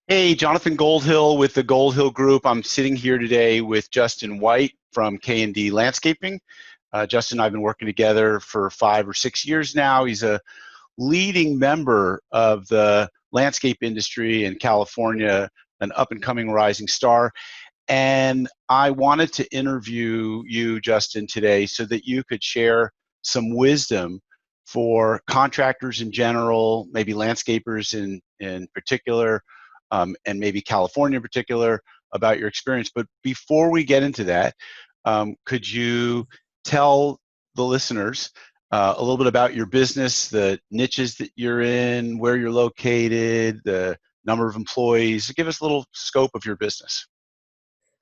Hey, Jonathan Goldhill with the Goldhill Group. I'm sitting here today with Justin White from K&D Landscaping. Justin and I have been working together for 5 or 6 years now. He's a leading member of the landscape industry in California, an up and coming rising star. And I wanted to interview you, Justin, today so that you could share some wisdom for contractors in general, maybe landscapers in particular, and maybe California in particular, about your experience. But before we get into that, could you tell the listeners a little bit about your business, the niches that you're in, where you're located, the number of employees? Give us a little scope of your business.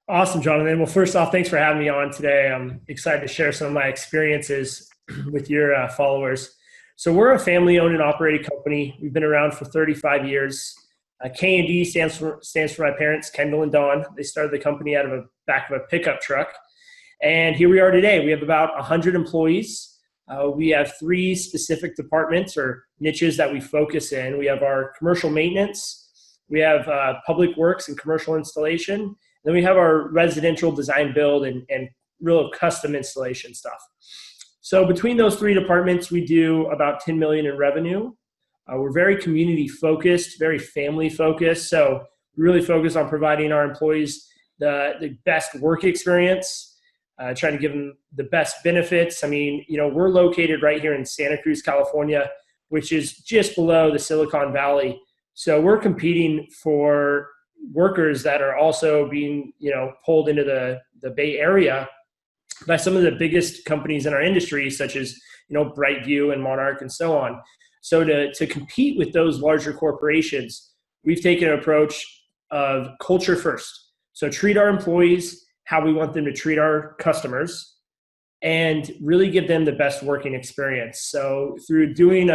Awesome, Jonathan. Well, first off, thanks for having me on today. I'm excited to share some of my experiences with your followers. So we're a family-owned and operated company. We've been around for 35 years. K&D stands for my parents, Kendall and Dawn. They started the company out of the back of a pickup truck. And here we are today. We have about 100 employees. We have three specific departments or niches that we focus in. We have our commercial maintenance. We have public works and commercial installation. Then we have our residential design build and real custom installation stuff. So between those three departments, we do about 10 million in revenue. We're very community focused, very family focused. So we really focus on providing our employees the best work experience, trying to give them the best benefits. I mean, we're located right here in Santa Cruz, California, which is just below the Silicon Valley. So we're competing for workers that are also being, pulled into the Bay Area by some of the biggest companies in our industry, such as, Brightview and Monarch and so on. So to compete with those larger corporations, we've taken an approach of culture first. So treat our employees how we want them to treat our customers and really give them the best working experience. So through doing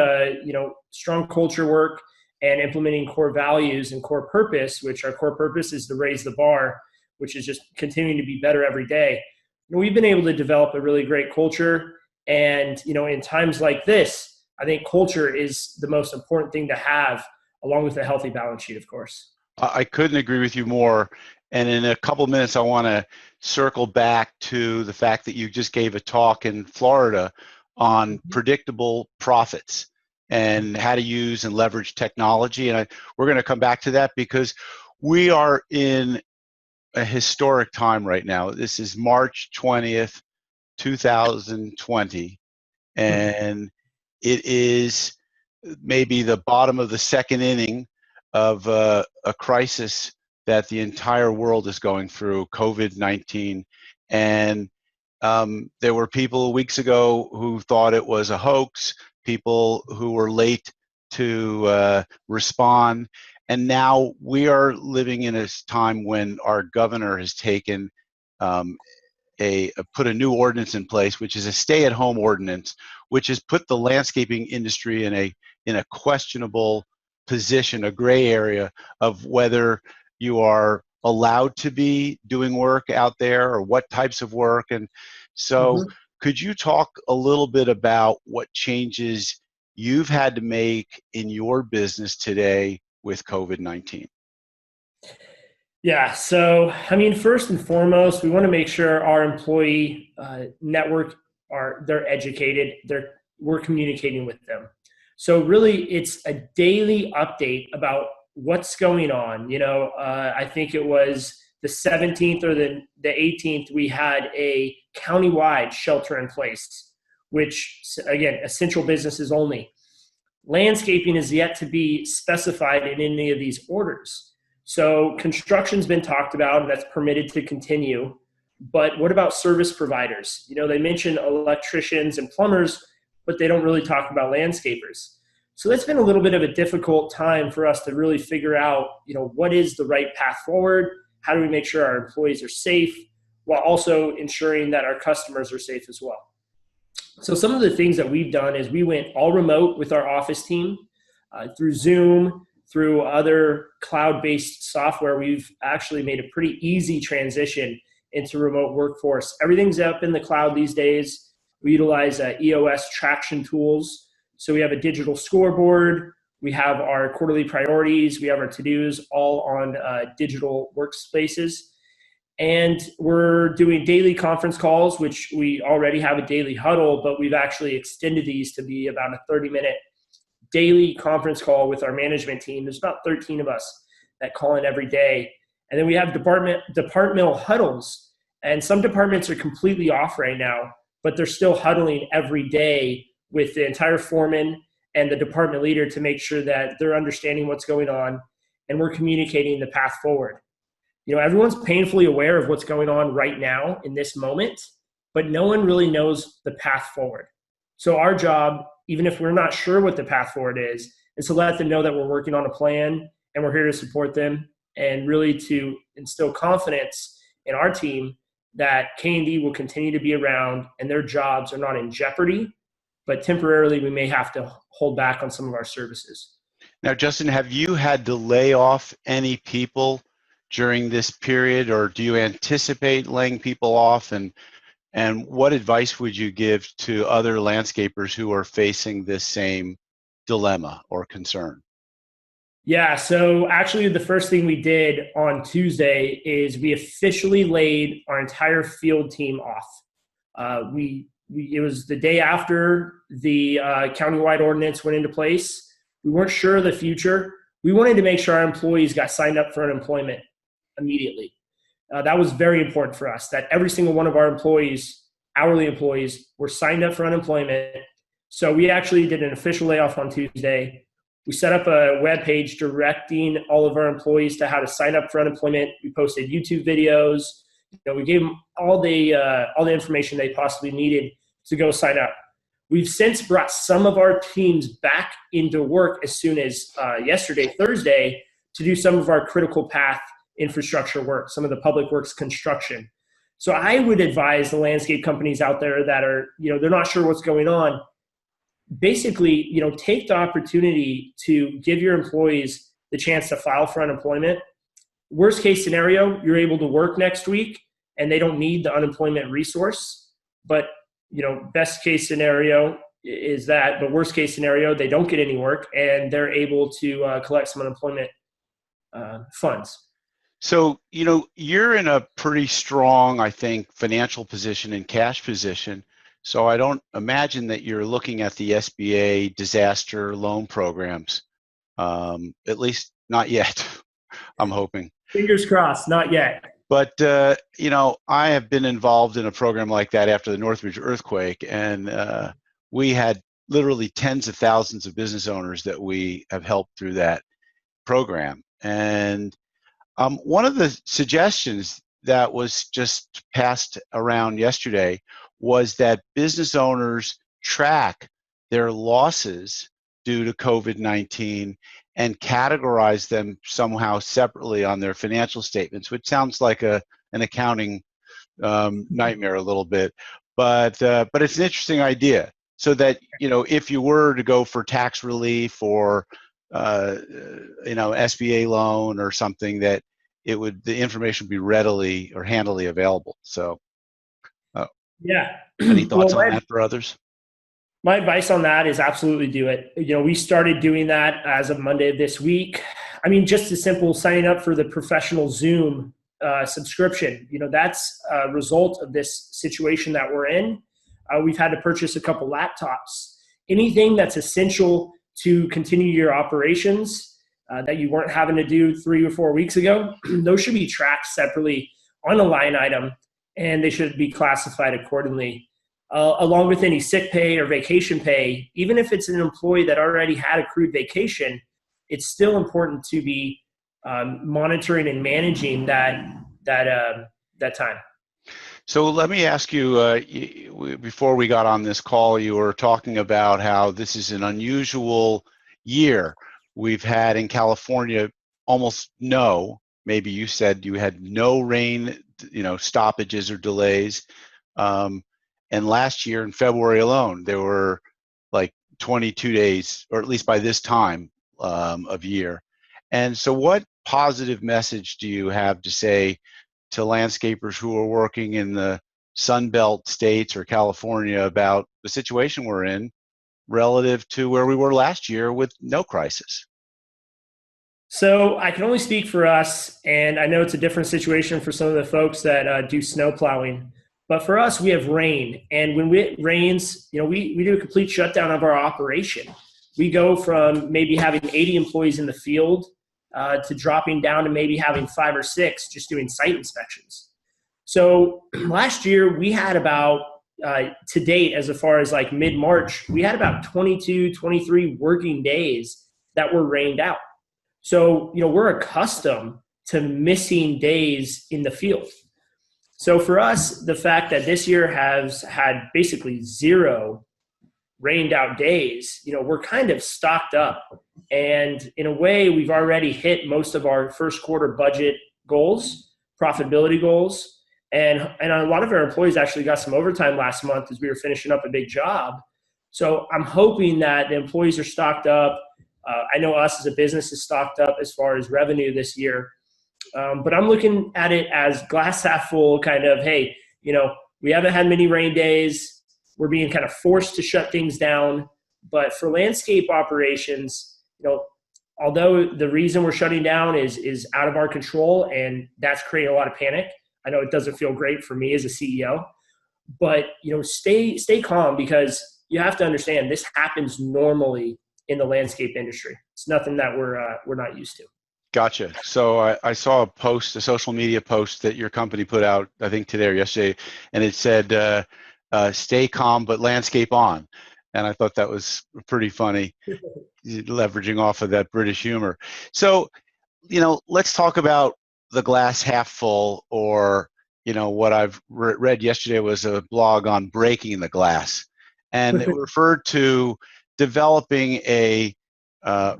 strong culture work and implementing core values and core purpose, which our core purpose is to raise the bar, which is just continuing to be better every day. We've been able to develop a really great culture. And, in times like this, I think culture is the most important thing to have, along with a healthy balance sheet, of course. I couldn't agree with you more. And in a couple of minutes, I want to circle back to the fact that you just gave a talk in Florida on predictable profits and how to use and leverage technology. And we're going to come back to that because we are in a historic time right now. This is March 20th, 2020, and it is maybe the bottom of the second inning of a crisis that the entire world is going through, COVID-19. And there were people weeks ago who thought it was a hoax, people who were late to respond. And now we are living in a time when our governor has taken put a new ordinance in place, which is a stay-at-home ordinance, which has put the landscaping industry in a questionable position, a gray area of whether you are allowed to be doing work out there or what types of work. And so could you talk a little bit about what changes you've had to make in your business today with COVID-19? Yeah. So, first and foremost, we want to make sure our employee network they're educated. We're communicating with them. So really, it's a daily update about what's going on. I think it was the 17th or the 18th, we had a countywide shelter in place, which, again, essential businesses only. Landscaping is yet to be specified in any of these orders. So construction's been talked about, and that's permitted to continue. But what about service providers? They mention electricians and plumbers, but they don't really talk about landscapers. So that's been a little bit of a difficult time for us to really figure out, what is the right path forward? How do we make sure our employees are safe while also ensuring that our customers are safe as well? So some of the things that we've done is we went all remote with our office team through Zoom, through other cloud-based software. We've actually made a pretty easy transition into remote workforce. Everything's up in the cloud these days. We utilize EOS traction tools. So we have a digital scoreboard. We have our quarterly priorities. We have our to-dos all on digital workspaces. And we're doing daily conference calls, which we already have a daily huddle, but we've actually extended these to be about a 30-minute daily conference call with our management team. There's about 13 of us that call in every day. And then we have departmental huddles. And some departments are completely off right now, but they're still huddling every day with the entire foreman and the department leader to make sure that they're understanding what's going on and we're communicating the path forward. Everyone's painfully aware of what's going on right now in this moment, but no one really knows the path forward. So our job, even if we're not sure what the path forward is to let them know that we're working on a plan and we're here to support them and really to instill confidence in our team that K&D will continue to be around and their jobs are not in jeopardy, but temporarily we may have to hold back on some of our services. Now, Justin, have you had to lay off any people during this period, or do you anticipate laying people off? And what advice would you give to other landscapers who are facing this same dilemma or concern? Yeah, so actually the first thing we did on Tuesday is we officially laid our entire field team off. It was the day after the countywide ordinance went into place. We weren't sure of the future. We wanted to make sure our employees got signed up for unemployment immediately. That was very important for us, that every single one of our employees, hourly employees, were signed up for unemployment. So we actually did an official layoff on Tuesday. We set up a web page directing all of our employees to how to sign up for unemployment. We posted YouTube videos. We gave them all the information they possibly needed to go sign up. We've since brought some of our teams back into work as soon as yesterday, Thursday, to do some of our critical path infrastructure work, some of the public works construction. So I would advise the landscape companies out there that are, they're not sure what's going on. Basically, take the opportunity to give your employees the chance to file for unemployment. Worst case scenario, you're able to work next week and they don't need the unemployment resource. But, best case scenario is that, but worst case scenario, they don't get any work and they're able to collect some unemployment funds. So, you're in a pretty strong, I think, financial position and cash position. So I don't imagine that you're looking at the SBA disaster loan programs, at least not yet, I'm hoping. Fingers crossed, not yet. But, I have been involved in a program like that after the Northridge earthquake, and we had literally tens of thousands of business owners that we have helped through that program. And one of the suggestions that was just passed around yesterday was that business owners track their losses due to COVID-19 and categorize them somehow separately on their financial statements, which sounds like an accounting nightmare a little bit, but it's an interesting idea. So that if you were to go for tax relief or SBA loan or something, that the information would be readily or handily available. So. Yeah. Any thoughts on that for others? My advice on that is absolutely do it. We started doing that as of Monday of this week. I mean, just as simple, signing up for the professional Zoom subscription. That's a result of this situation that we're in. We've had to purchase a couple laptops. Anything that's essential to continue your operations that you weren't having to do 3 or 4 weeks ago, those should be tracked separately on a line item, and they should be classified accordingly. Along with any sick pay or vacation pay, even if it's an employee that already had accrued vacation, it's still important to be monitoring and managing that time. So let me ask you, before we got on this call, you were talking about how this is an unusual year. We've had in California almost no, maybe you said you had no rain, stoppages or delays. And last year in February alone, there were like 22 days, or at least by this time of year. And so what positive message do you have to say to landscapers who are working in the Sun Belt states or California about the situation we're in relative to where we were last year with no crisis? So I can only speak for us, and I know it's a different situation for some of the folks that do snow plowing. But for us, we have rain, and when it rains, we do a complete shutdown of our operation. We go from maybe having 80 employees in the field to dropping down to maybe having 5 or 6 just doing site inspections. So last year we had about to date, as far as like mid-March, we had about 22, 23 working days that were rained out. So, we're accustomed to missing days in the field. So for us, the fact that this year has had basically 0 rained out days, we're kind of stocked up. And in a way, we've already hit most of our first quarter budget goals, profitability goals. And a lot of our employees actually got some overtime last month as we were finishing up a big job. So I'm hoping that the employees are stocked up. I know us as a business is stocked up as far as revenue this year. But I'm looking at it as glass half full, kind of, hey, we haven't had many rain days. We're being kind of forced to shut things down. But for landscape operations, although the reason we're shutting down is out of our control, and that's creating a lot of panic. I know it doesn't feel great for me as a CEO, but stay calm, because you have to understand this happens normally in the landscape industry. It's nothing that we're not used to. Gotcha. So I saw a social media post that your company put out, I think today or yesterday, and it said, stay calm, but landscape on. And I thought that was pretty funny, leveraging off of that British humor. So, let's talk about the glass half full, or, what I've read yesterday was a blog on breaking the glass. And it referred to developing a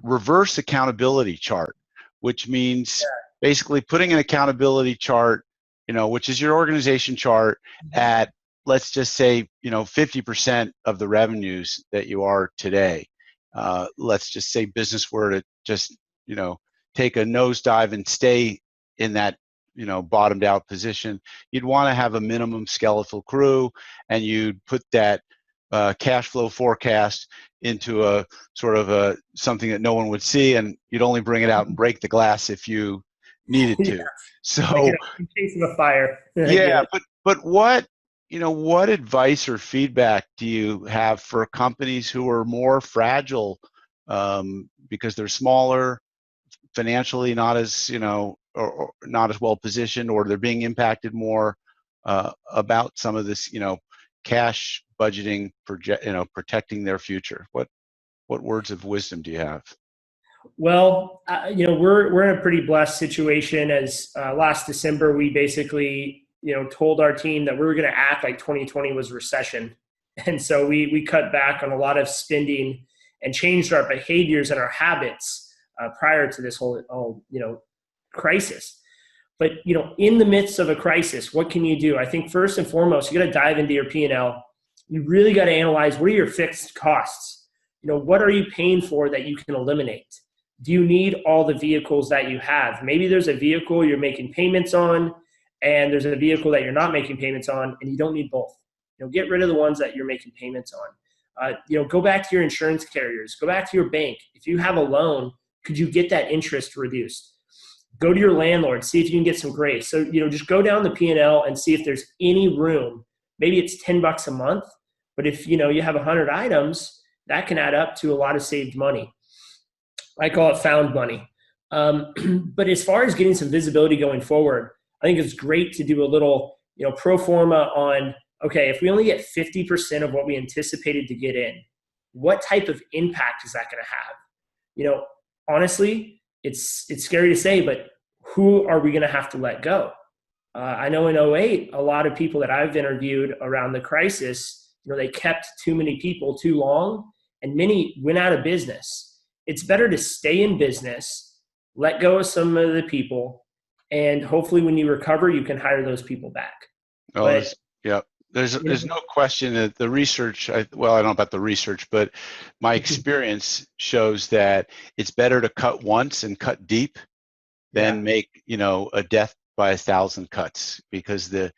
reverse accountability chart, which means basically putting an accountability chart, which is your organization chart, at, let's just say, 50% of the revenues that you are today. Let's just say business were to just, take a nosedive and stay in that, bottomed out position. You'd want to have a minimum skeletal crew, and you'd put that cash flow forecast into a sort of something that no one would see, and you'd only bring it out and break the glass if you needed to. Yeah. So in case of a fire. yeah, but what advice or feedback do you have for companies who are more fragile because they're smaller, financially not as or not as well positioned, or they're being impacted more about some of this cash budgeting, protecting their future? What words of wisdom do you have? Well, we're in a pretty blessed situation, as last December we basically told our team that we were going to act like 2020 was a recession, and so we cut back on a lot of spending and changed our behaviors and our habits prior to this whole crisis. But in the midst of a crisis, what can you do? I think first and foremost, you got to dive into your P&L. You really got to analyze, what are your fixed costs? What are you paying for that you can eliminate? Do you need all the vehicles that you have? Maybe there's a vehicle you're making payments on, and there's a vehicle that you're not making payments on, and you don't need both. Get rid of the ones that you're making payments on. Go back to your insurance carriers. Go back to your bank. If you have a loan, could you get that interest reduced? Go to your landlord, see if you can get some grace. So, just go down the P&L and see if there's any room. Maybe it's $10 a month, but if you have 100 items, that can add up to a lot of saved money. I call it found money. But as far as getting some visibility going forward, I think it's great to do a little, pro forma on, okay, if we only get 50% of what we anticipated to get in, what type of impact is that going to have? Honestly, it's scary to say, but who are we going to have to let go? I know in 2008, a lot of people that I've interviewed around the crisis, they kept too many people too long, and many went out of business. It's better to stay in business, let go of some of the people, and hopefully when you recover, you can hire those people back. Oh, yeah. There's no question that the research, I don't know about the research, but my experience shows that it's better to cut once and cut deep than make, a death by 1,000 cuts, because the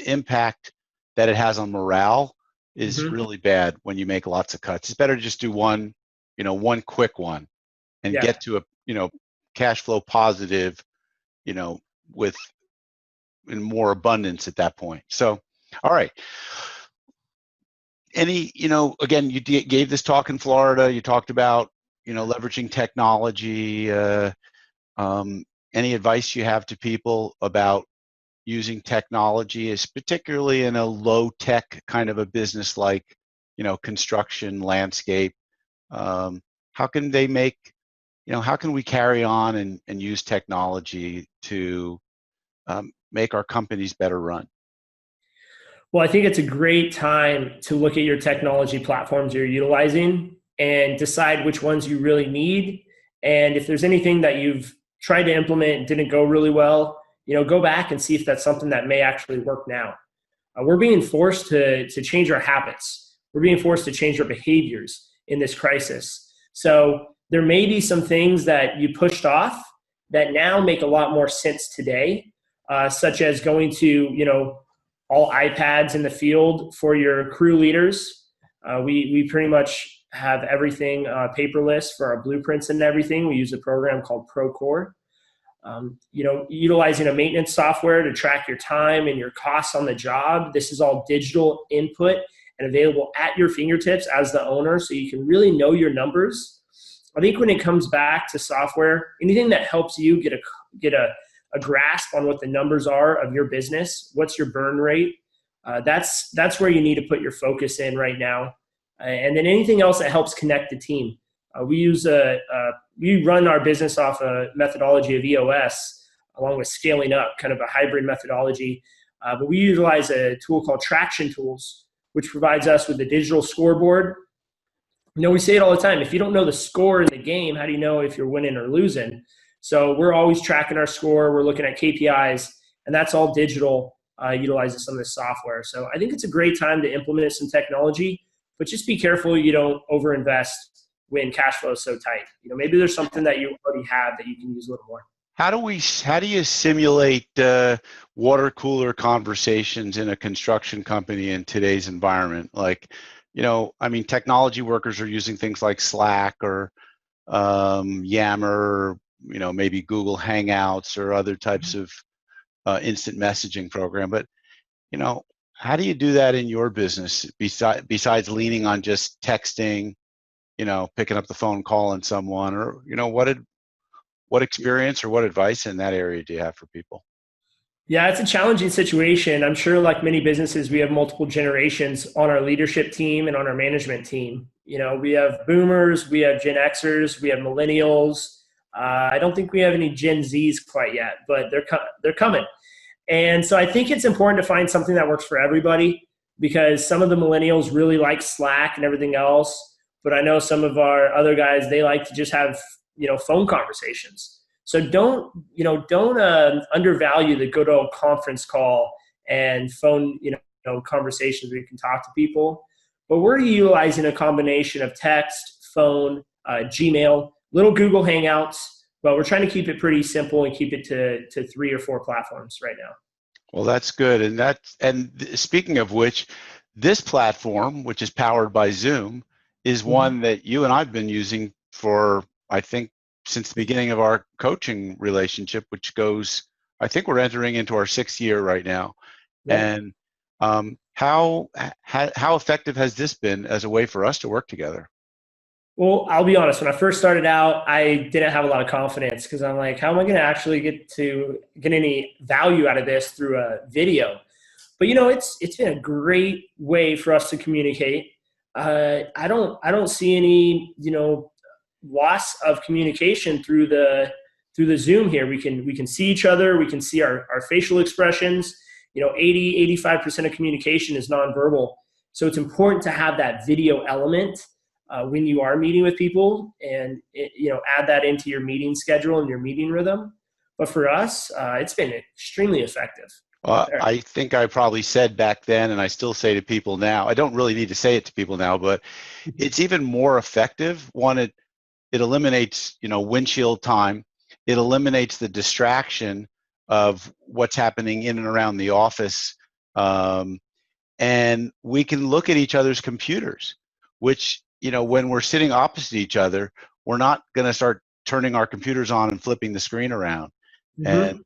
impact that it has on morale is Hmm. really bad when you make lots of cuts. It's better to just do one, one quick one and Yeah. get to a, cash flow positive, you know, with in more abundance at that point. So, all right. Again, you gave this talk in Florida. You talked about, leveraging technology. Um, any advice you have to people about using technology, is particularly in a low tech kind of a business like, construction, landscape? How can they make, how can we carry on and use technology to make our companies better run? Well, I think it's a great time to look at your technology platforms you're utilizing and decide which ones you really need. And if there's anything that you've tried to implement and didn't go really well, go back and see if that's something that may actually work now. We're being forced to change our habits. We're being forced to change our behaviors in this crisis. So there may be some things that you pushed off that now make a lot more sense today, such as going to, all iPads in the field for your crew leaders. We pretty much have everything paperless for our blueprints and everything. We use a program called Procore. Utilizing a maintenance software to track your time and your costs on the job. This is all digital input and available at your fingertips as the owner, so you can really know your numbers. I think when it comes back to software, anything that helps you get a grasp on what the numbers are of your business, what's your burn rate, that's where you need to put your focus in right now. And then anything else that helps connect the team. We run our business off a methodology of EOS, along with scaling up, kind of a hybrid methodology. But we utilize a tool called Traction Tools, which provides us with a digital scoreboard. We say it all the time. If you don't know the score in the game, how do you know if you're winning or losing? So we're always tracking our score. We're looking at KPIs, and that's all digital, utilizing some of this software. So I think it's a great time to implement some technology, but just be careful you don't overinvest when cash flow is so tight. Maybe there's something that you already have that you can use a little more. How do you simulate water cooler conversations in a construction company in today's environment? Like, technology workers are using things like Slack or Yammer, maybe Google Hangouts or other types of instant messaging program. But, how do you do that in your business besides leaning on just texting, picking up the phone, calling someone, or, what experience or what advice in that area do you have for people? Yeah, it's a challenging situation. I'm sure, like many businesses, we have multiple generations on our leadership team and on our management team. We have boomers, we have Gen Xers, we have millennials. I don't think we have any Gen Zs quite yet, but they're coming. And so I think it's important to find something that works for everybody, because some of the millennials really like Slack and everything else. But I know some of our other guys, they like to just have, phone conversations. So don't undervalue the good old conference call and phone, conversations where you can talk to people. But we're utilizing a combination of text, phone, Gmail, little Google Hangouts, but we're trying to keep it pretty simple and keep it to 3 or 4 platforms right now. Well, that's good. And speaking of which, this platform, which is powered by Zoom, is one that you and I've been using for, I think, since the beginning of our coaching relationship, which goes, I think we're entering into our 6th year right now. Yep. And how effective has this been as a way for us to work together? Well, I'll be honest. When I first started out, I didn't have a lot of confidence, because I'm like, how am I going to actually get any value out of this through a video? But it's been a great way for us to communicate. I don't see any loss of communication through the Zoom here. We can see each other. We can see our facial expressions. 85% of communication is nonverbal. So it's important to have that video element when you are meeting with people, and add that into your meeting schedule and your meeting rhythm. But for us, it's been extremely effective. I think I probably said back then, and I still say to people now, I don't really need to say it to people now, but it's even more effective. One, it eliminates, windshield time. It eliminates the distraction of what's happening in and around the office. And and we can look at each other's computers, which, when we're sitting opposite each other, we're not going to start turning our computers on and flipping the screen around. And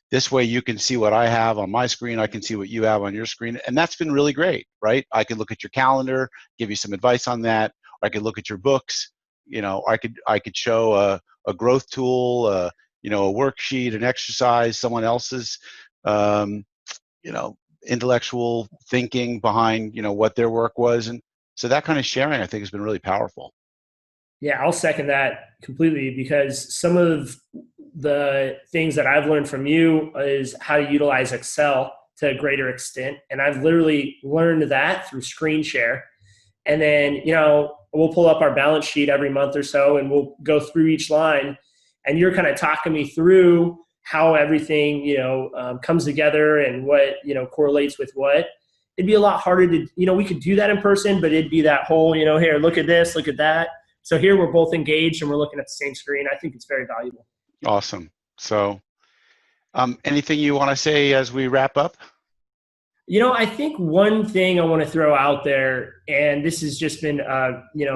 this way you can see what I have on my screen, I can see what you have on your screen, and that's been really great, right? I can look at your calendar, give you some advice on that. I could look at your books. I could show a growth tool, a worksheet, an exercise, someone else's, intellectual thinking behind, what their work was. And so that kind of sharing, I think, has been really powerful. Yeah, I'll second that completely, because some of the things that I've learned from you is how to utilize Excel to a greater extent. And I've literally learned that through screen share. And then, we'll pull up our balance sheet every month or so and we'll go through each line. And you're kind of talking me through how everything, comes together and what, correlates with what. It'd be a lot harder to, we could do that in person, but it'd be that whole, here, look at this, look at that. So here we're both engaged and we're looking at the same screen. I think it's very valuable. Awesome. So anything you want to say as we wrap up? I think one thing I want to throw out there, and this has just been,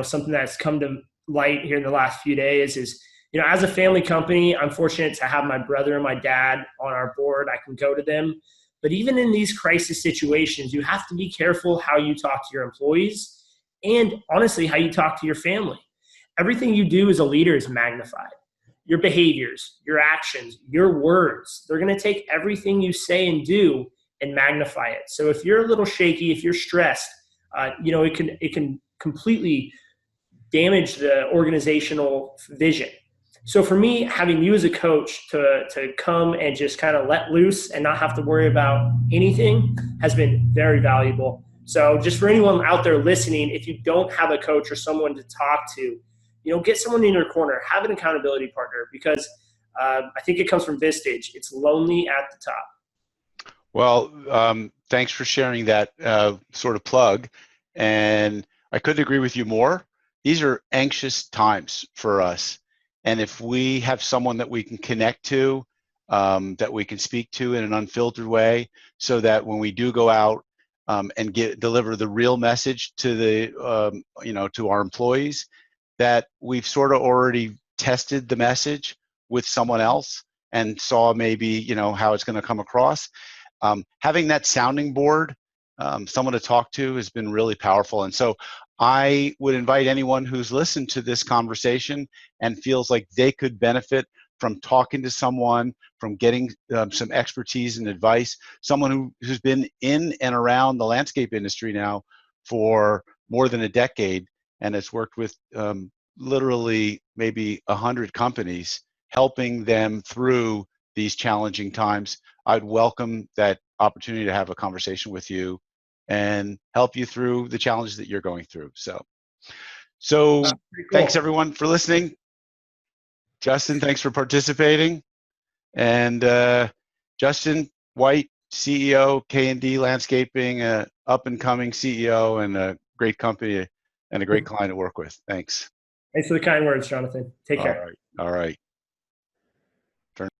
something that's come to light here in the last few days is, as a family company, I'm fortunate to have my brother and my dad on our board. I can go to them. But even in these crisis situations, you have to be careful how you talk to your employees and honestly, how you talk to your family. Everything you do as a leader is magnified. Your behaviors, your actions, your words, they're going to take everything you say and do and magnify it. So if you're a little shaky, if you're stressed, it can completely damage the organizational vision. So for me, having you as a coach to come and just kind of let loose and not have to worry about anything has been very valuable. So just for anyone out there listening, if you don't have a coach or someone to talk to, get someone in your corner, have an accountability partner, because I think it comes from Vistage. It's lonely at the top. Well, thanks for sharing that sort of plug. And I couldn't agree with you more. These are anxious times for us. And if we have someone that we can connect to, that we can speak to in an unfiltered way, so that when we do go out and deliver the real message to to our employees, that we've sort of already tested the message with someone else and saw maybe how it's going to come across. Having that sounding board, someone to talk to, has been really powerful. And so I would invite anyone who's listened to this conversation and feels like they could benefit from talking to someone, from getting some expertise and advice, someone who's been in and around the landscape industry now for more than a decade and has worked with literally maybe 100 companies, helping them through these challenging times. I'd welcome that opportunity to have a conversation with you and help you through the challenges that you're going through. So Cool. Thanks everyone for listening. Justin, thanks for participating. And Justin White, CEO, K&D Landscaping, up and coming CEO and a great company and a great client to work with. Thanks. Thanks for the kind words, Jonathan. Take care. All right.